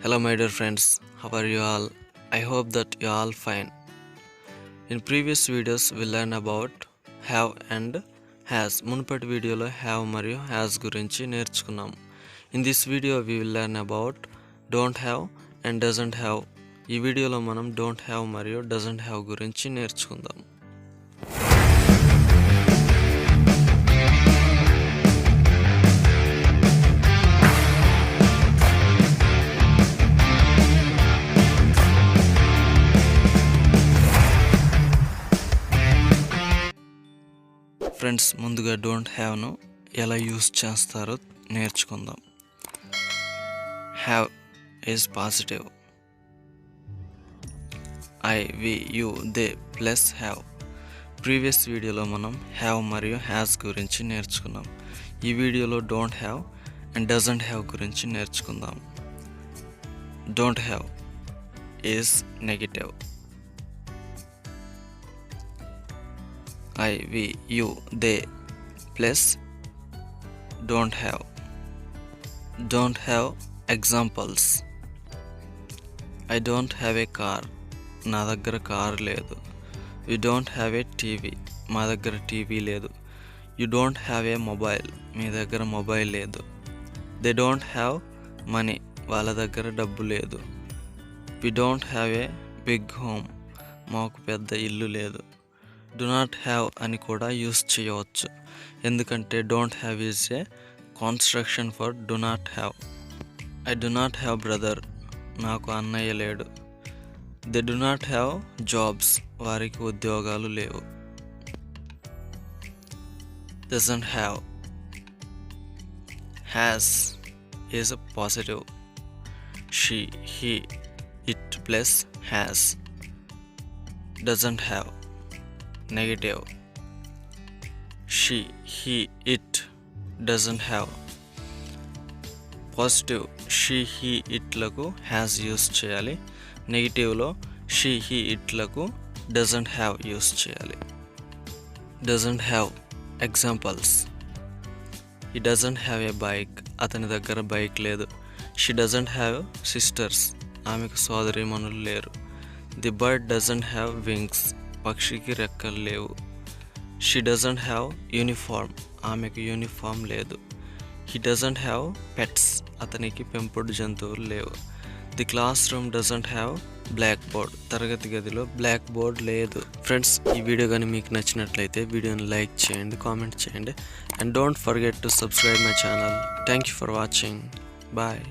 Hello my dear friends, how are you all? I hope that you are all fine. In previous videos we learn about have and has. మునుపటి వీడియోలో have మరియు has గురించి నేర్చుకున్నాం. In this video we will learn about don't have and doesn't have. ఈ వీడియోలో మనం don't have మరియు doesn't have గురించి నేర్చుకుందాం. ఫ్రెండ్స్, ముందుగా డోంట్ హ్యావ్ను ఎలా యూస్ చేస్తారో నేర్చుకుందాం. Have is positive. I, we, you, they plus have. Previous వీడియోలో మనం హ్యావ్ మరియు హ్యాస్ గురించి నేర్చుకున్నాం. ఈ వీడియోలో don't have and doesn't have గురించి నేర్చుకుందాం. Don't have is negative. I, we, you, they plus don't have. Don't have examples. I don't have a car. నా దగ్గర కార్ లేదు. We don't have a TV. మా దగ్గర టీవీ లేదు. You don't have a mobile. మీ దగ్గర mobile లేదు. They don't have money. వాళ్ళ దగ్గర డబ్బు లేదు. We don't have a big home. మాకు పెద్ద ఇల్లు లేదు. Do not have అని కూడా యూస్ చేయవచ్చు, ఎందుకంటే don't have is a construction for do not have. I do not have brother. నాకు అన్నయ్య లేడు. They do not have jobs. వారికి ఉద్యోగాలు లేవు. Doesn't have. Has is a positive. She, he, it plus has. Doesn't have. Negative. She, he, it doesn't have. Positive. She, he, it లకు has use చేయాలి. నెగిటివ్లో she, he, it లకు doesn't have use చేయాలి. Doesn't have examples. He doesn't have a bike. అతని దగ్గర bike లేదు. She doesn't have sisters. ఆమెకు సోదరీమణులు లేరు. The bird doesn't have wings. పక్షికి రెక్కలు లేవు. She doesn't have uniform. ఆమెకు యూనిఫామ్ లేదు. He doesn't have pets. అతనికి పెంపుడు జంతువులు లేవు. The classroom doesn't have blackboard. తరగతి గదిలో బ్లాక్ బోర్డ్ లేదు. ఫ్రెండ్స్, ఈ వీడియో కానీ మీకు నచ్చినట్లయితే వీడియోని లైక్ చేయండి, కామెంట్ చేయండి, and don't forget to subscribe my channel. Thank you for watching. Bye.